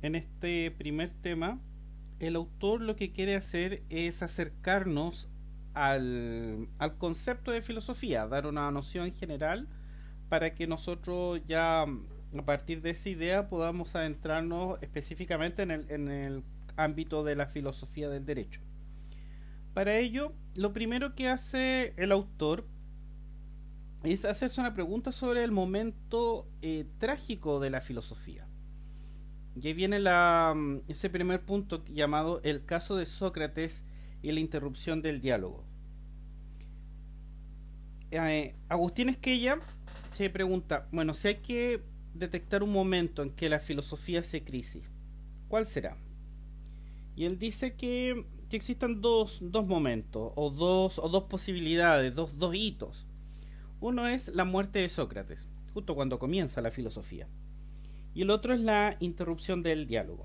En este primer tema, el autor lo que quiere hacer es acercarnos al concepto de filosofía, dar una noción general para que nosotros ya a partir de esa idea podamos adentrarnos específicamente en el ámbito de la filosofía del derecho. Para ello, lo primero que hace el autor es hacerse una pregunta sobre el momento trágico de la filosofía. Y ahí viene ese primer punto llamado el caso de Sócrates y la interrupción del diálogo. Agustín Esquella se pregunta, bueno, si hay que detectar un momento en que la filosofía hace crisis, ¿cuál será? Y él dice que existen dos momentos, o dos posibilidades, dos hitos. Uno es la muerte de Sócrates, justo cuando comienza la filosofía. Y el otro es la interrupción del diálogo.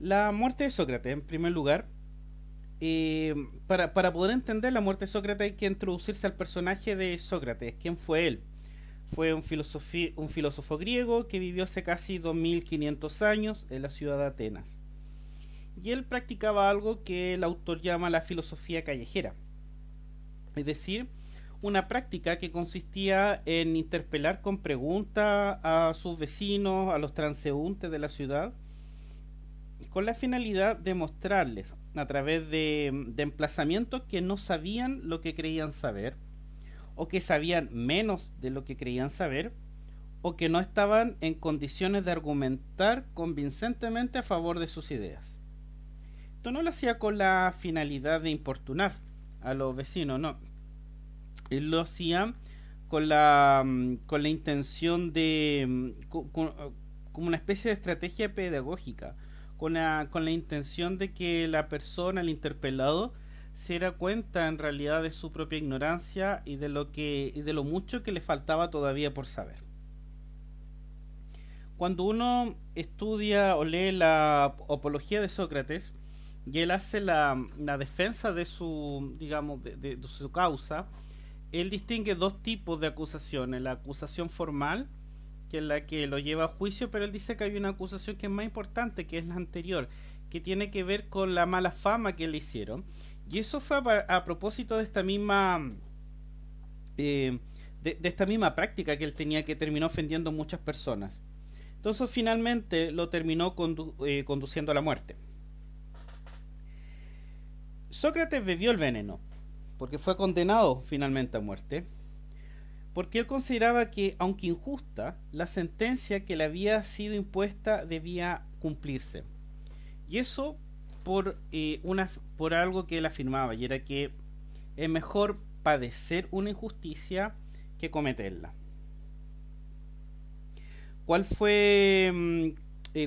La muerte de Sócrates, en primer lugar, para poder entender la muerte de Sócrates hay que introducirse al personaje de Sócrates. ¿Quién fue él? Fue un filósofo griego que vivió hace casi 2500 años en la ciudad de Atenas. Y él practicaba algo que el autor llama la filosofía callejera. Es decir, una práctica que consistía en interpelar con preguntas a sus vecinos, a los transeúntes de la ciudad, con la finalidad de mostrarles a través de emplazamientos que no sabían lo que creían saber, o que sabían menos de lo que creían saber, o que no estaban en condiciones de argumentar convincentemente a favor de sus ideas. Esto no lo hacía con la finalidad de importunar a los vecinos, no. Él lo hacía con la intención de como una especie de estrategia pedagógica, con la intención de que la persona, el interpelado, se diera cuenta en realidad de su propia ignorancia y de lo mucho que le faltaba todavía por saber. Cuando uno estudia o lee la apología de Sócrates y él hace la defensa de su, digamos, de su causa, él distingue dos tipos de acusaciones: la acusación formal, que es la que lo lleva a juicio, pero él dice que hay una acusación que es más importante, que es la anterior, que tiene que ver con la mala fama que le hicieron. Y eso fue a propósito de esta misma de esta misma práctica que él tenía, que terminó ofendiendo a muchas personas. Entonces finalmente lo terminó conduciendo a la muerte. Sócrates bebió el veneno, porque fue condenado finalmente a muerte, porque él consideraba que, aunque injusta, la sentencia que le había sido impuesta debía cumplirse. Y eso por algo que él afirmaba, y era que es mejor padecer una injusticia que cometerla. ¿Cuál fue,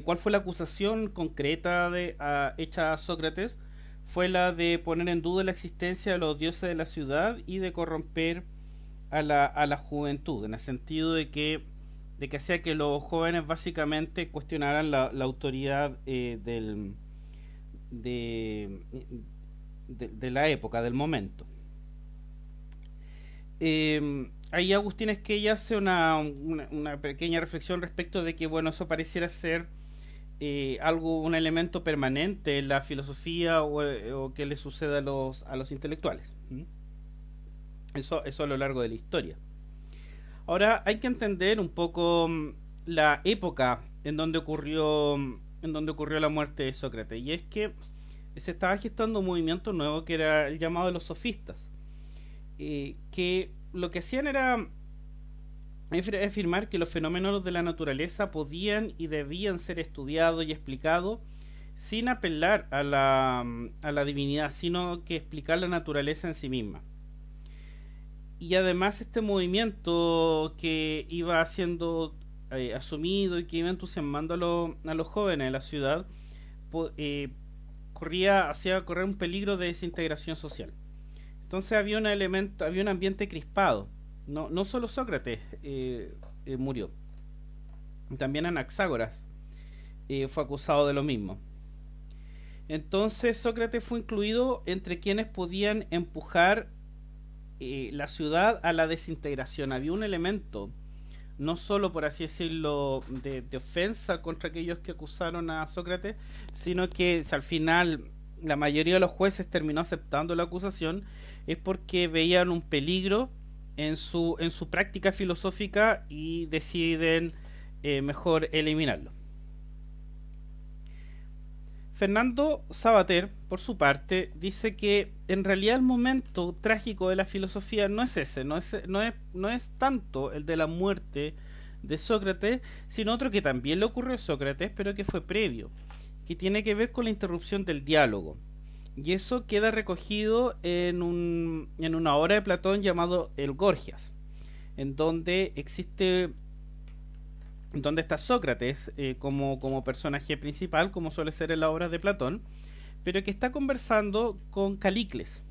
cuál fue la acusación concreta hecha a Sócrates? Fue la de poner en duda la existencia de los dioses de la ciudad y de corromper a la juventud, en el sentido de que hacía que los jóvenes básicamente cuestionaran la autoridad de, de la época, del momento. Ahí Agustín Esquella hace una pequeña reflexión respecto de que, bueno, eso pareciera ser un elemento permanente en la filosofía o que le sucede a los intelectuales. Eso a lo largo de la historia. Ahora hay que entender un poco la época en donde ocurrió la muerte de Sócrates, y es que se estaba gestando un movimiento nuevo que era el llamado de los sofistas, que lo que hacían era afirmar que los fenómenos de la naturaleza podían y debían ser estudiados y explicados sin apelar a la divinidad, sino que explicar la naturaleza en sí misma. Y además este movimiento que iba siendo asumido y que iba entusiasmando a los jóvenes de la ciudad hacía correr un peligro de desintegración social. Entonces había había un ambiente crispado. No solo Sócrates murió, también Anaxágoras fue acusado de lo mismo. Entonces Sócrates fue incluido entre quienes podían empujar la ciudad a la desintegración. Había un elemento no solo, por así decirlo, de ofensa contra aquellos que acusaron a Sócrates, sino que si al final la mayoría de los jueces terminó aceptando la acusación, es porque veían un peligro en su práctica filosófica y deciden mejor eliminarlo. Fernando Savater, por su parte, dice que en realidad el momento trágico de la filosofía no es ese, no es tanto el de la muerte de Sócrates, sino otro que también le ocurrió a Sócrates, pero que fue previo, que tiene que ver con la interrupción del diálogo. Y eso queda recogido en una obra de Platón llamado El Gorgias, en donde donde está Sócrates como personaje principal, como suele ser en las obras de Platón, pero que está conversando con Calicles.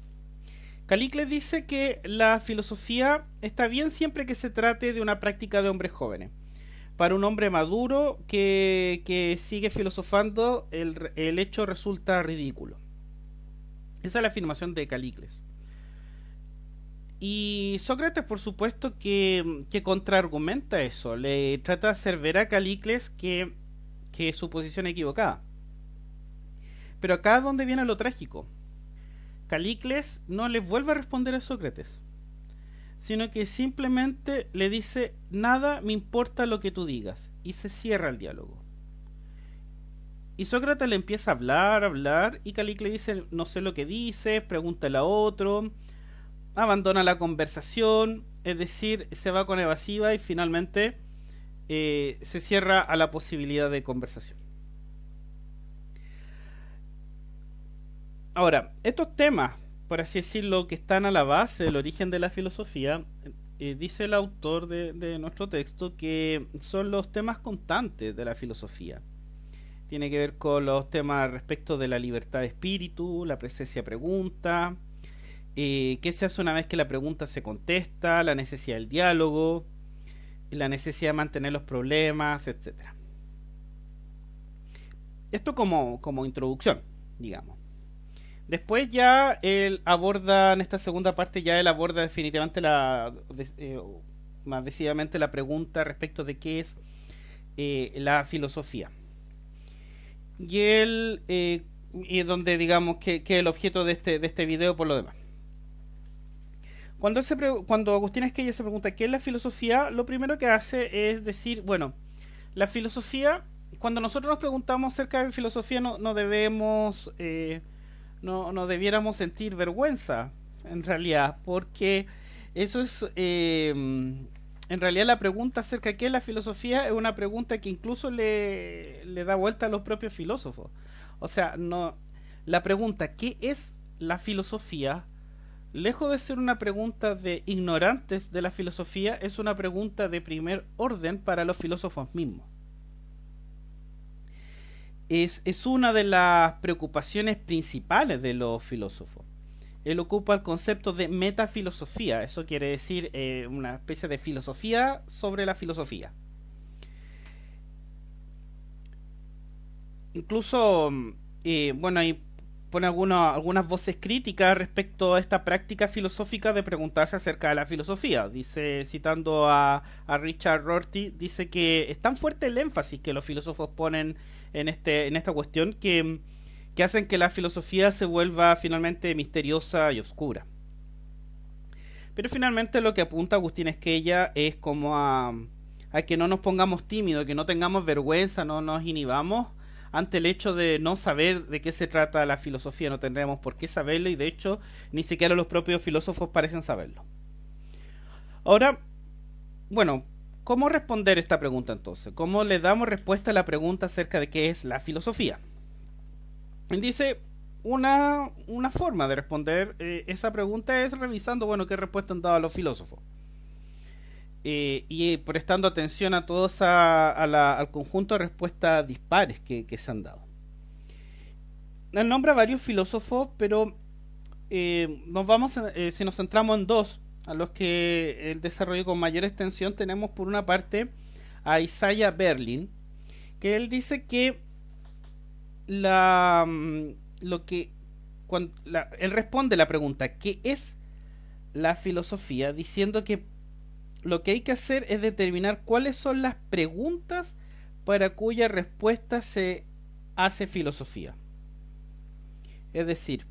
Calicles dice que la filosofía está bien siempre que se trate de una práctica de hombres jóvenes. Para un hombre maduro que sigue filosofando, el hecho resulta ridículo. Esa es la afirmación de Calicles. Y Sócrates, por supuesto, que contraargumenta eso. Le trata de hacer ver a Calicles que su posición es equivocada. Pero acá es donde viene lo trágico. Calicles no le vuelve a responder a Sócrates, sino que simplemente le dice: nada me importa lo que tú digas, y se cierra el diálogo. Y Sócrates le empieza a hablar, y Calicles dice: no sé lo que dices, pregúntale a otro. Abandona la conversación, es decir, se va con evasiva y finalmente se cierra a la posibilidad de conversación. Ahora, estos temas, por así decirlo, que están a la base del origen de la filosofía, dice el autor de nuestro texto que son los temas constantes de la filosofía. Tiene que ver con los temas respecto de la libertad de espíritu, la presencia pregunta, qué se hace una vez que la pregunta se contesta, la necesidad del diálogo, la necesidad de mantener los problemas, etc. Esto como introducción, digamos. Después ya él aborda, en esta segunda parte ya él aborda definitivamente más decididamente la pregunta respecto de qué es la filosofía. Y él, y donde digamos que es el objeto de este video por lo demás. Cuando Agustín Esquella se pregunta qué es la filosofía, lo primero que hace es decir, bueno, la filosofía, cuando nosotros nos preguntamos acerca de filosofía, no debemos, no debiéramos sentir vergüenza, en realidad, porque eso es, en realidad la pregunta acerca de qué es la filosofía es una pregunta que incluso le da vuelta a los propios filósofos. O sea, la pregunta ¿qué es la filosofía? Lejos de ser una pregunta de ignorantes de la filosofía, es una pregunta de primer orden para los filósofos mismos. Es una de las preocupaciones principales de los filósofos. Él ocupa el concepto de metafilosofía, eso quiere decir una especie de filosofía sobre la filosofía. Incluso, bueno, hay pone algunas voces críticas respecto a esta práctica filosófica de preguntarse acerca de la filosofía. Dice, citando a Richard Rorty, dice que es tan fuerte el énfasis que los filósofos ponen en esta cuestión que hacen que la filosofía se vuelva finalmente misteriosa y oscura. Pero finalmente lo que apunta Agustín Esquella es como a que no nos pongamos tímidos, que no tengamos vergüenza, no nos inhibamos ante el hecho de no saber de qué se trata la filosofía. No tendremos por qué saberlo, y de hecho ni siquiera los propios filósofos parecen saberlo. Ahora, bueno, ¿cómo responder esta pregunta entonces? ¿Cómo le damos respuesta a la pregunta acerca de qué es la filosofía? Él dice, una forma de responder esa pregunta es revisando, bueno, qué respuesta han dado los filósofos. Y prestando atención a todos al conjunto de respuestas dispares que se han dado. Él nombra varios filósofos, pero si nos centramos en dos, a los que el desarrollo con mayor extensión, tenemos por una parte a Isaiah Berlin, que él dice que él responde la pregunta ¿qué es la filosofía? Diciendo que lo que hay que hacer es determinar cuáles son las preguntas para cuya respuesta se hace filosofía. Es decir,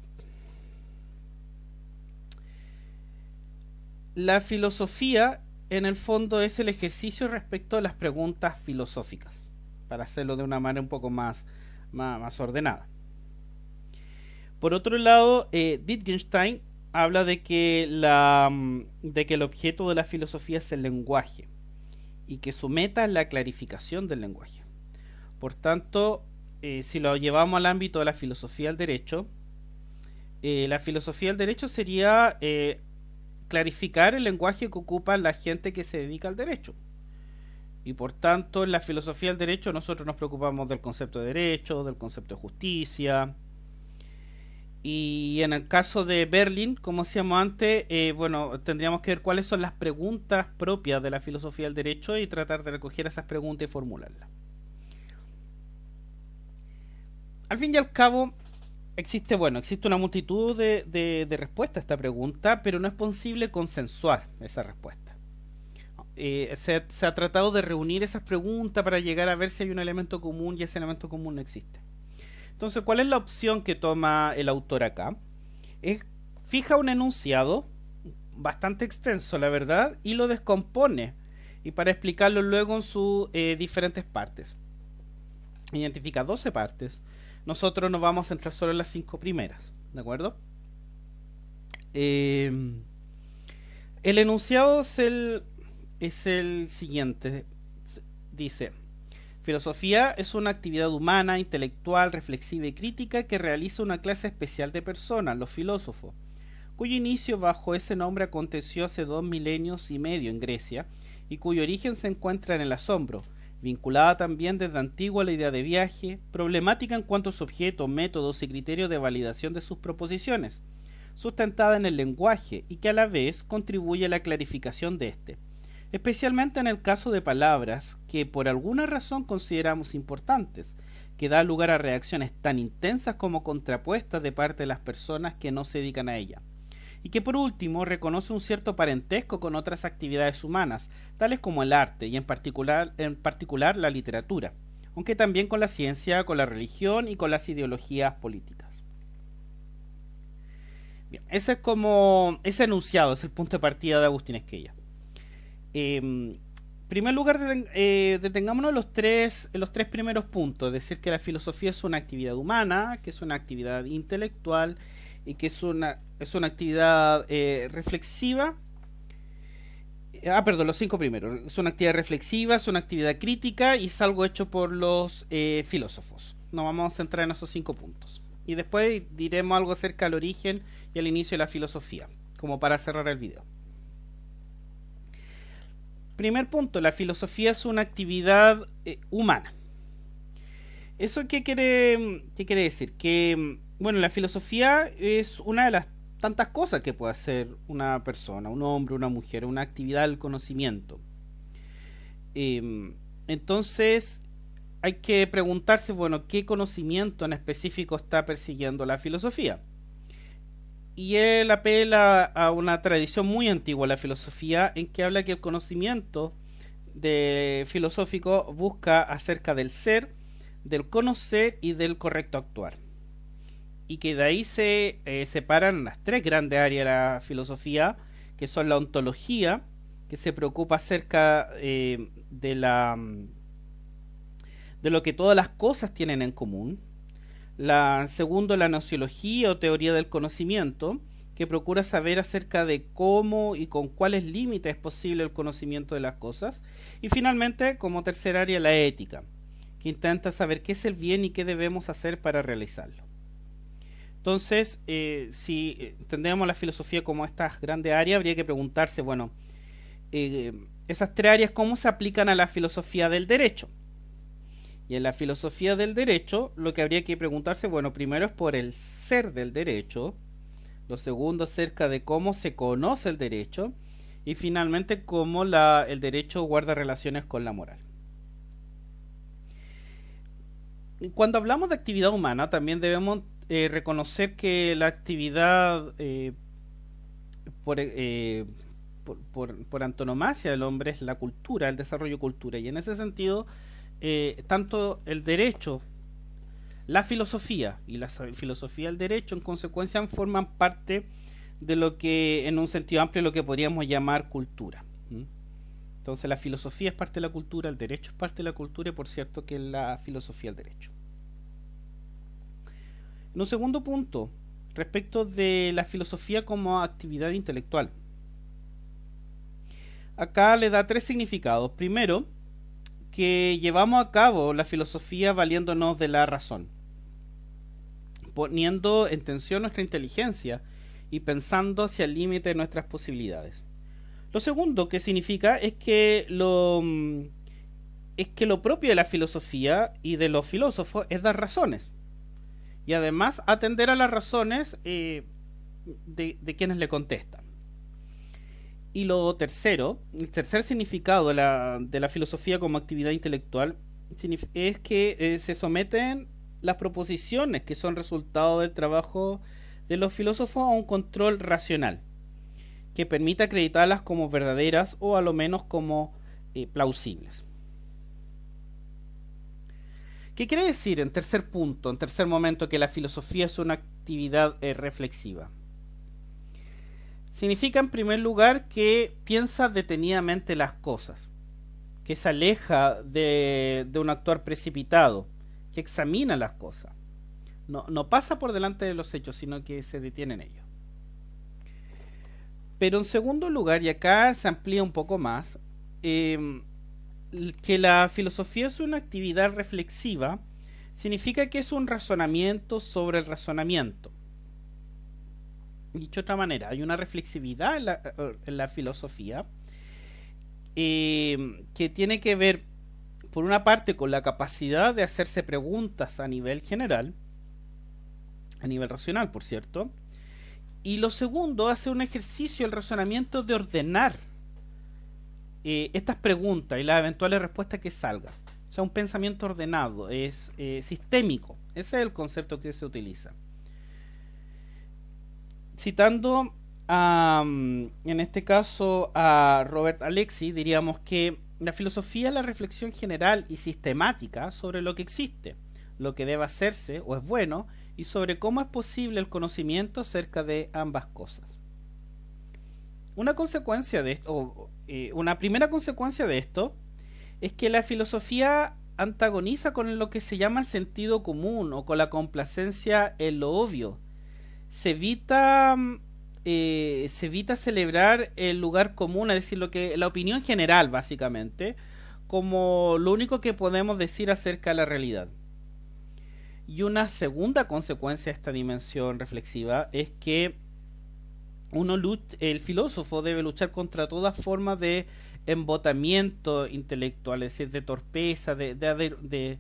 la filosofía en el fondo es el ejercicio respecto a las preguntas filosóficas, para hacerlo de una manera un poco más ordenada. Por otro lado, Wittgenstein habla de que el objeto de la filosofía es el lenguaje y que su meta es la clarificación del lenguaje. Por tanto, si lo llevamos al ámbito de la filosofía del derecho, la filosofía del derecho sería clarificar el lenguaje que ocupa la gente que se dedica al derecho. Y por tanto, en la filosofía del derecho nosotros nos preocupamos del concepto de derecho, del concepto de justicia. Y en el caso de Berlin, como decíamos antes, bueno, tendríamos que ver cuáles son las preguntas propias de la filosofía del derecho y tratar de recoger esas preguntas y formularlas. Al fin y al cabo, existe una multitud de respuestas a esta pregunta, pero no es posible consensuar esa respuesta. Se ha tratado de reunir esas preguntas para llegar a ver si hay un elemento común y ese elemento común no existe. Entonces, ¿cuál es la opción que toma el autor acá? Fija un enunciado bastante extenso, la verdad, y lo descompone, y para explicarlo luego en sus diferentes partes. Identifica 12 partes. Nosotros nos vamos a centrar solo en las 5 primeras, ¿de acuerdo? El enunciado es el siguiente. Dice: filosofía es una actividad humana, intelectual, reflexiva y crítica que realiza una clase especial de personas, los filósofos, cuyo inicio bajo ese nombre aconteció hace 2 milenios y medio en Grecia y cuyo origen se encuentra en el asombro, vinculada también desde antiguo a la idea de viaje, problemática en cuanto a su objeto, métodos y criterios de validación de sus proposiciones, sustentada en el lenguaje y que a la vez contribuye a la clarificación de éste, especialmente en el caso de palabras que por alguna razón consideramos importantes, que da lugar a reacciones tan intensas como contrapuestas de parte de las personas que no se dedican a ella, y que por último reconoce un cierto parentesco con otras actividades humanas, tales como el arte y en particular la literatura, aunque también con la ciencia, con la religión y con las ideologías políticas. Bien, ese enunciado es el punto de partida de Agustín Esquella. En primer lugar, detengámonos en los tres primeros puntos, es decir, que la filosofía es una actividad humana, que es una actividad intelectual y que es una actividad reflexiva. Los 5 primeros. Es una actividad reflexiva, es una actividad crítica y es algo hecho por los filósofos. Nos vamos a centrar en esos 5 puntos. Y después diremos algo acerca del origen y el inicio de la filosofía, como para cerrar el video. Primer punto, la filosofía es una actividad humana. ¿Eso qué quiere decir? Que, bueno, la filosofía es una de las tantas cosas que puede hacer una persona, un hombre, una mujer, una actividad del conocimiento. Entonces, hay que preguntarse, bueno, ¿qué conocimiento en específico está persiguiendo la filosofía? Y él apela a una tradición muy antigua, la filosofía, en que habla que el conocimiento filosófico busca acerca del ser, del conocer y del correcto actuar. Y que de ahí se separan las 3 grandes áreas de la filosofía, que son la ontología, que se preocupa acerca de lo que todas las cosas tienen en común. Segundo, la gnoseología o teoría del conocimiento, que procura saber acerca de cómo y con cuáles límites es posible el conocimiento de las cosas. Y finalmente, como tercer área, la ética, que intenta saber qué es el bien y qué debemos hacer para realizarlo. Entonces, si entendemos la filosofía como estas grandes áreas, habría que preguntarse, bueno, esas 3 áreas, ¿cómo se aplican a la filosofía del derecho? Y en la filosofía del derecho, lo que habría que preguntarse, bueno, primero es por el ser del derecho, lo segundo acerca de cómo se conoce el derecho, y finalmente cómo el derecho guarda relaciones con la moral. Cuando hablamos de actividad humana, también debemos reconocer que la actividad por antonomasia del hombre es la cultura, el desarrollo de cultura. Y en ese sentido, tanto el derecho, la filosofía y la filosofía del derecho en consecuencia forman parte de lo que en un sentido amplio lo que podríamos llamar cultura. Entonces la filosofía es parte de la cultura, el derecho es parte de la cultura y por cierto que la filosofía es el derecho. En un segundo punto, respecto de la filosofía como actividad intelectual. Acá le da tres significados. Primero, que llevamos a cabo la filosofía valiéndonos de la razón, poniendo en tensión nuestra inteligencia y pensando hacia el límite de nuestras posibilidades. Lo segundo que significa es que lo propio de la filosofía y de los filósofos es dar razones y además atender a las razones de quienes le contestan. Y lo tercero, el tercer significado de la filosofía como actividad intelectual es que se someten las proposiciones que son resultado del trabajo de los filósofos a un control racional que permita acreditarlas como verdaderas o a lo menos como plausibles. ¿Qué quiere decir en tercer punto, en tercer momento, que la filosofía es una actividad reflexiva? Significa en primer lugar que piensa detenidamente las cosas, que se aleja de un actuar precipitado, que examina las cosas. No pasa por delante de los hechos, sino que se detiene en ellos. Pero en segundo lugar, y acá se amplía un poco más, que la filosofía es una actividad reflexiva, significa que es un razonamiento sobre el razonamiento. Dicho de otra manera, hay una reflexividad en la filosofía que tiene que ver, por una parte, con la capacidad de hacerse preguntas a nivel general, a nivel racional, por cierto, y lo segundo, hace un ejercicio, el razonamiento de ordenar estas preguntas y las eventuales respuestas que salgan. O sea, un pensamiento ordenado, es sistémico. Ese es el concepto que se utiliza. Citando en este caso a Robert Alexy, diríamos que la filosofía es la reflexión general y sistemática sobre lo que existe, lo que debe hacerse o es bueno, y sobre cómo es posible el conocimiento acerca de ambas cosas. Una consecuencia de esto, una primera consecuencia de esto, es que la filosofía antagoniza con lo que se llama el sentido común o con la complacencia en lo obvio. Se evita celebrar el lugar común, es decir, la opinión general, básicamente, como lo único que podemos decir acerca de la realidad. Y una segunda consecuencia de esta dimensión reflexiva es que el filósofo debe luchar contra toda forma de embotamiento intelectual, es decir, de torpeza, de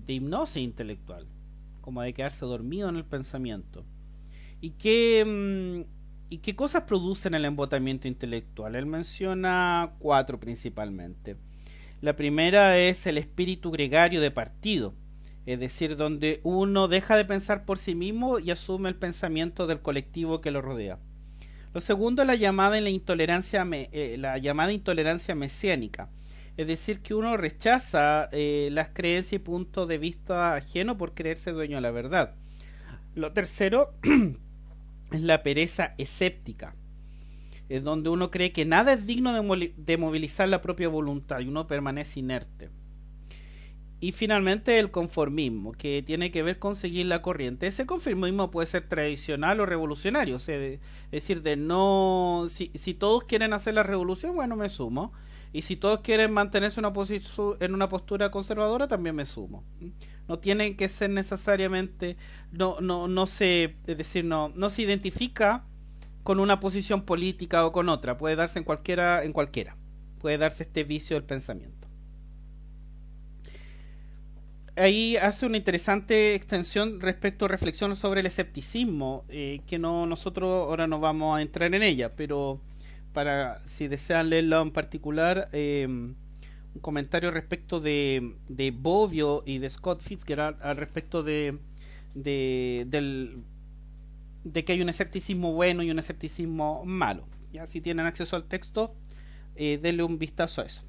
hipnosis intelectual, como de quedarse dormido en el pensamiento. ¿Y qué cosas producen el embotamiento intelectual? Él menciona 4 principalmente. La primera es el espíritu gregario de partido, es decir, donde uno deja de pensar por sí mismo y asume el pensamiento del colectivo que lo rodea. Lo segundo es la llamada intolerancia mesiánica, es decir, que uno rechaza las creencias y puntos de vista ajenos por creerse dueño de la verdad. Lo tercero es la pereza escéptica, es donde uno cree que nada es digno de movilizar la propia voluntad y uno permanece inerte. Y finalmente el conformismo, que tiene que ver con seguir la corriente. Ese conformismo puede ser tradicional o revolucionario, o sea, es decir, si todos quieren hacer la revolución, bueno, me sumo. Y si todos quieren mantenerse en una postura conservadora, también me sumo. No tienen que ser necesariamente, no se identifica con una posición política o con otra. Puede darse en cualquiera. Puede darse este vicio del pensamiento. Ahí hace una interesante extensión respecto a reflexiones sobre el escepticismo, que nosotros ahora no vamos a entrar en ella, pero si desean leerlo en particular, un comentario respecto de Bobbio y de Scott Fitzgerald al respecto del de que hay un escepticismo bueno y un escepticismo malo. Ya, si tienen acceso al texto, denle un vistazo a eso.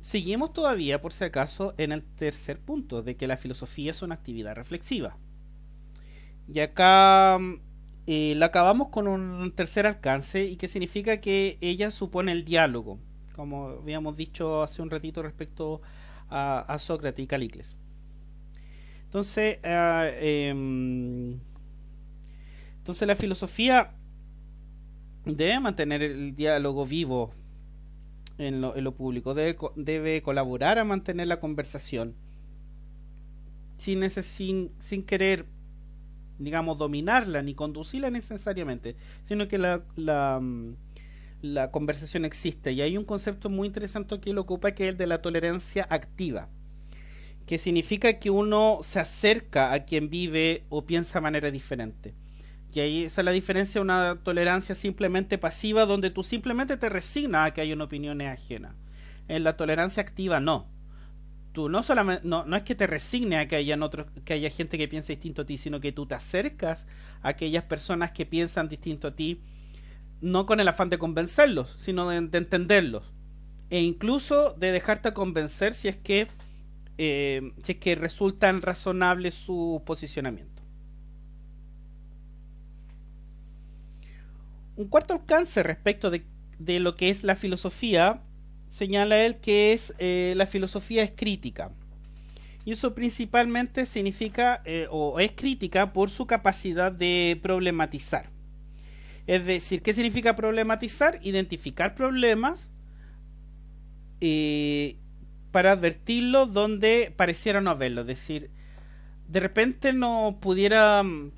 Seguimos todavía, por si acaso, en el tercer punto, de que la filosofía es una actividad reflexiva. Y acá la acabamos con un tercer alcance, y que significa que ella supone el diálogo, como habíamos dicho hace un ratito respecto a Sócrates y Calicles. Entonces, entonces la filosofía debe mantener el diálogo vivo en lo público, debe colaborar a mantener la conversación sin querer, digamos, dominarla ni conducirla necesariamente, sino que la conversación existe. Y hay un concepto muy interesante que lo ocupa, que es el de la tolerancia activa, que significa que uno se acerca a quien vive o piensa de manera diferente. Y ahí esa es la diferencia de una tolerancia simplemente pasiva, donde tú simplemente te resignas a que hay una opinión ajena. En la tolerancia activa no. Tú no solamente no es que te resignes a que haya gente que piense distinto a ti, sino que tú te acercas a aquellas personas que piensan distinto a ti, no con el afán de convencerlos, sino de entenderlos, e incluso de dejarte convencer si es que resultan razonables su posicionamiento. Un cuarto alcance respecto de lo que es la filosofía, señala él que la filosofía es crítica. Y eso principalmente significa, o es crítica por su capacidad de problematizar. Es decir, ¿qué significa problematizar? Identificar problemas para advertirlos donde pareciera no haberlo. Es decir, de repente no pudiéramos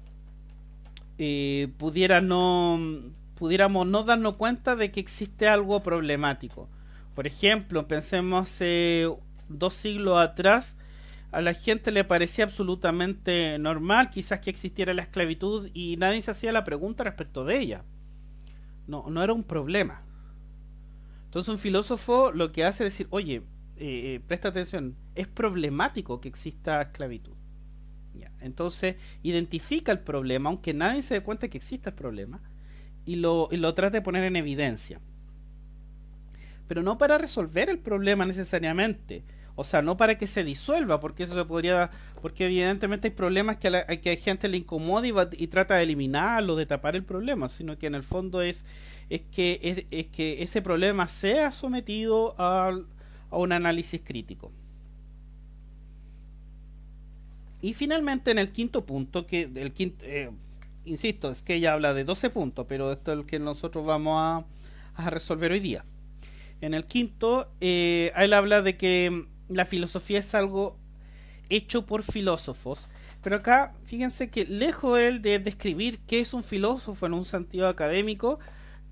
no darnos cuenta de que existe algo problemático. Por ejemplo, pensemos 2 siglos atrás, a la gente le parecía absolutamente normal quizás que existiera la esclavitud y nadie se hacía la pregunta respecto de ella. No era un problema. Entonces un filósofo lo que hace es decir, oye, presta atención, es problemático que exista esclavitud. Ya. Entonces identifica el problema, aunque nadie se dé cuenta que existe el problema, y lo trata de poner en evidencia. Pero no para resolver el problema necesariamente, o sea, no para que se disuelva, porque eso se podría, porque evidentemente hay problemas que a gente le incomoda y trata de eliminarlo, de tapar el problema, sino que en el fondo es que ese problema sea sometido a un análisis crítico. Y finalmente, en el quinto punto, insisto, es que ella habla de 12 puntos, pero esto es el que nosotros vamos a resolver hoy día. En el quinto, él habla de que la filosofía es algo hecho por filósofos, pero acá fíjense que lejos él de describir qué es un filósofo en un sentido académico,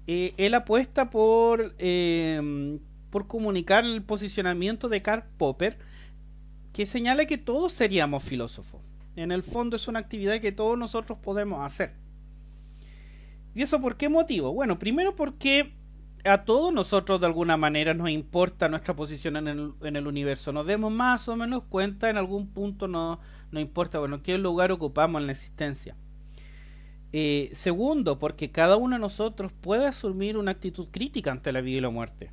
él apuesta por comunicar el posicionamiento de Karl Popper, que señala que todos seríamos filósofos. En el fondo es una actividad que todos nosotros podemos hacer. ¿Y eso por qué motivo? Bueno, primero porque a todos nosotros de alguna manera nos importa nuestra posición en el universo. Nos demos más o menos cuenta, en algún punto no importa, bueno, qué lugar ocupamos en la existencia. Segundo, porque cada uno de nosotros puede asumir una actitud crítica ante la vida y la muerte.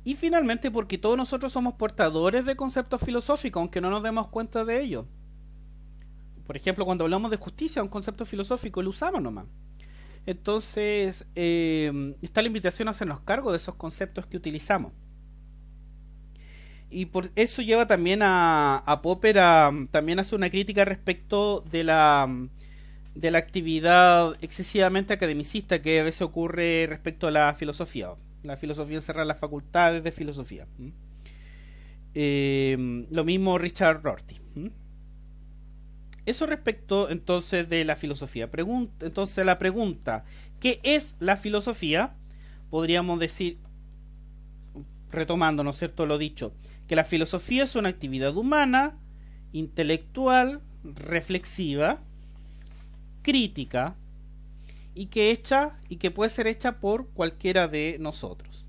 Y finalmente porque todos nosotros somos portadores de conceptos filosóficos, aunque no nos demos cuenta de ello. Por ejemplo, cuando hablamos de justicia, un concepto filosófico, lo usamos nomás. Entonces, está la invitación a hacernos cargo de esos conceptos que utilizamos. Y por eso lleva también a Popper también hace una crítica respecto de la actividad excesivamente academicista que a veces ocurre respecto a la filosofía. La filosofía encerra las facultades de filosofía. Lo mismo Richard Rorty. Eso respecto entonces de la filosofía. Entonces la pregunta, ¿qué es la filosofía? Podríamos decir, retomando, ¿no es cierto?, lo dicho, que la filosofía es una actividad humana, intelectual, reflexiva, crítica, y que puede ser hecha por cualquiera de nosotros.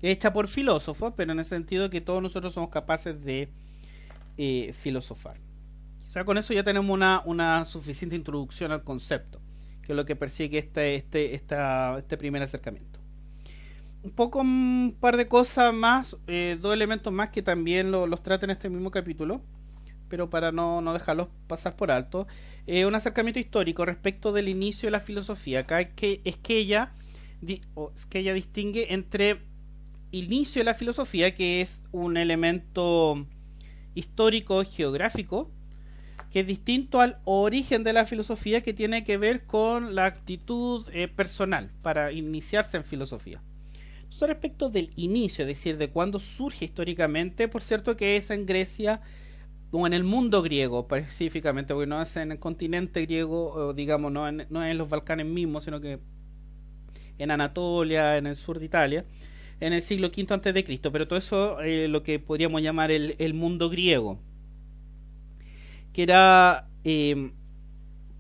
Hecha por filósofos, pero en el sentido de que todos nosotros somos capaces de filosofar. Quizá con eso ya tenemos una suficiente introducción al concepto, que es lo que persigue este primer acercamiento. Un poco, un par de cosas más, dos elementos más que también los trata en este mismo capítulo, pero para no dejarlos pasar por alto. Un acercamiento histórico respecto del inicio de la filosofía. Acá es que ella distingue entre inicio de la filosofía, que es un elemento histórico geográfico, que es distinto al origen de la filosofía, que tiene que ver con la actitud personal para iniciarse en filosofía. Entonces, respecto del inicio, es decir, de cuándo surge históricamente, por cierto que es en Grecia o en el mundo griego específicamente, porque no es en el continente griego, o digamos, no en los Balcanes mismos, sino que en Anatolia, en el sur de Italia, en el siglo V antes de Cristo. Pero todo eso lo que podríamos llamar el mundo griego, que era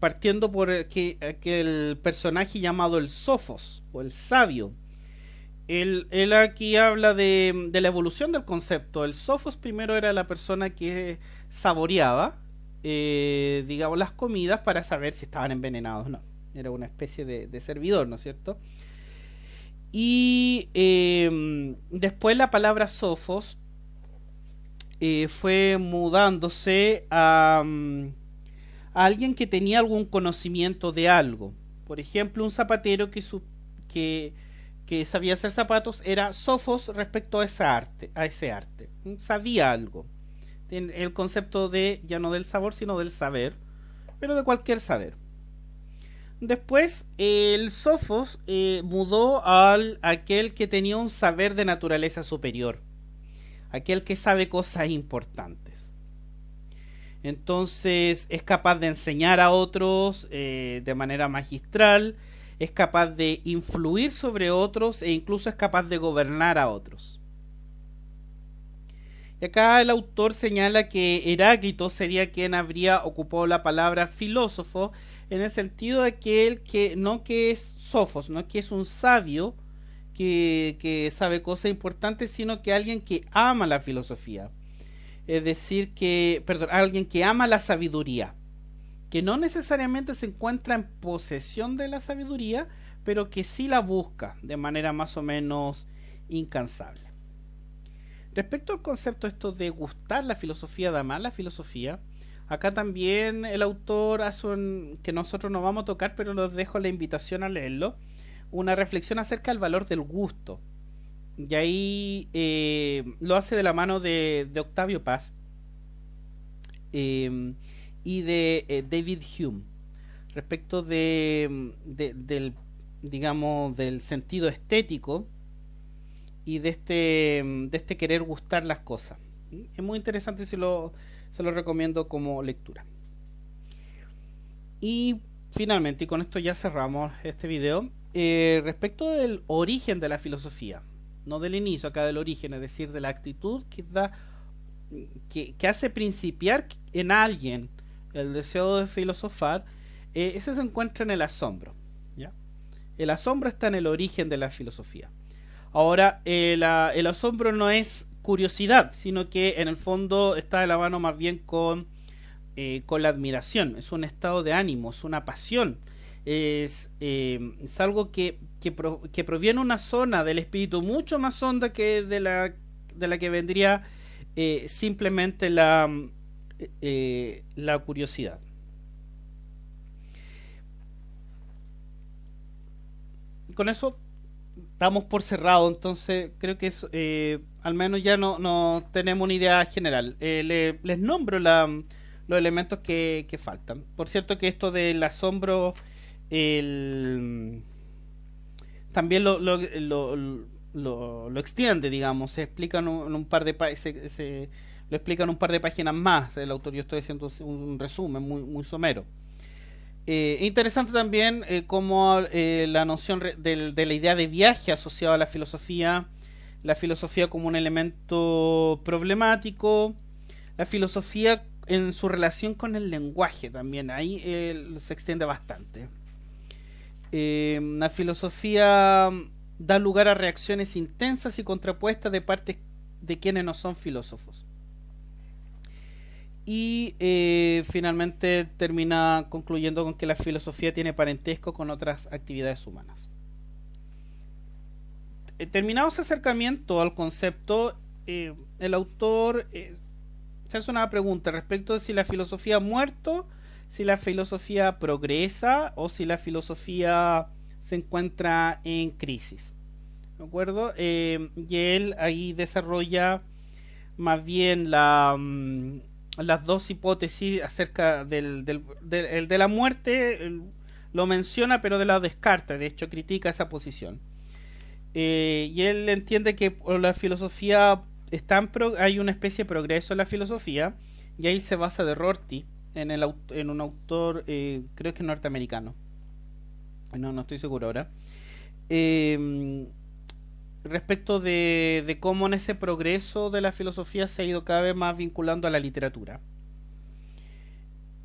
partiendo por aquel personaje llamado el Sofos o el sabio. Él aquí habla de la evolución del concepto. El Sofos primero era la persona que saboreaba, digamos, las comidas para saber si estaban envenenados o no. Era una especie de servidor, ¿no es cierto? Y después la palabra Sofos fue mudándose a alguien que tenía algún conocimiento de algo. Por ejemplo, un zapatero que sabía hacer zapatos era Sofos respecto a ese arte. Sabía algo. El concepto de, ya no del sabor, sino del saber, pero de cualquier saber. Después, el Sofos mudó al aquel que tenía un saber de naturaleza superior. Aquel que sabe cosas importantes. Entonces, es capaz de enseñar a otros de manera magistral, es capaz de influir sobre otros e incluso es capaz de gobernar a otros. Y acá el autor señala que Heráclito sería quien habría ocupado la palabra filósofo en el sentido de aquel que es Sofos, no que es un sabio que sabe cosas importantes, sino que alguien que ama la filosofía. Es decir, alguien que ama la sabiduría, que no necesariamente se encuentra en posesión de la sabiduría, pero que sí la busca de manera más o menos incansable. Respecto al concepto esto de gustar la filosofía, de amar la filosofía, acá también el autor hace que nosotros no vamos a tocar, pero les dejo la invitación a leerlo, una reflexión acerca del valor del gusto. Y ahí lo hace de la mano de Octavio Paz y de David Hume respecto del, digamos, del sentido estético y de este querer gustar las cosas. Es muy interesante, se lo recomiendo como lectura. Y finalmente, y con esto ya cerramos este video, respecto del origen de la filosofía, no del inicio, acá del origen, es decir, de la actitud que hace principiar en alguien el deseo de filosofar, ese se encuentra en el asombro, ¿ya? El asombro está en el origen de la filosofía. Ahora, el asombro no es curiosidad, sino que en el fondo está de la mano más bien con la admiración. Es un estado de ánimo, es una pasión, es algo que proviene de una zona del espíritu mucho más honda que de la que vendría simplemente la curiosidad. Con eso estamos por cerrado, entonces creo que al menos ya no tenemos una idea general. Les nombro los elementos que faltan. Por cierto que esto del asombro también lo extiende, digamos, se explica en un par de lo explica en un par de páginas más el autor. Yo estoy haciendo un resumen muy somero. Interesante también como la noción de la idea de viaje asociada a la filosofía como un elemento problemático, la filosofía en su relación con el lenguaje también, ahí se extiende bastante. La filosofía da lugar a reacciones intensas y contrapuestas de parte de quienes no son filósofos. y finalmente termina concluyendo con que la filosofía tiene parentesco con otras actividades humanas. Terminado ese acercamiento al concepto, el autor se hace una pregunta respecto de si la filosofía ha muerto, si la filosofía progresa o si la filosofía se encuentra en crisis. ¿De acuerdo? Y él ahí desarrolla más bien las dos hipótesis acerca de la muerte. Lo menciona, pero de la descarta. De hecho, critica esa posición. Y él entiende que la filosofía hay una especie de progreso en la filosofía, y ahí se basa de Rorty en un autor, creo que norteamericano, no estoy seguro ahora, respecto de cómo en ese progreso de la filosofía se ha ido cada vez más vinculando a la literatura.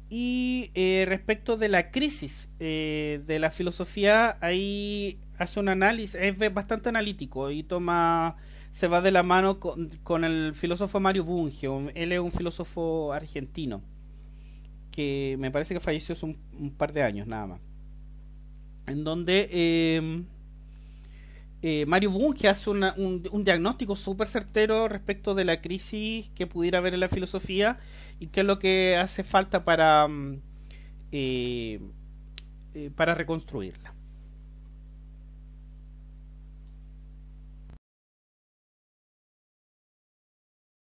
Y respecto de la crisis de la filosofía, ahí hace un análisis, es bastante analítico y se va de la mano con el filósofo Mario Bunge. Él es un filósofo argentino que me parece que falleció hace un par de años nada más, en donde Mario Bunge hace un diagnóstico súper certero respecto de la crisis que pudiera haber en la filosofía y qué es lo que hace falta para reconstruirla.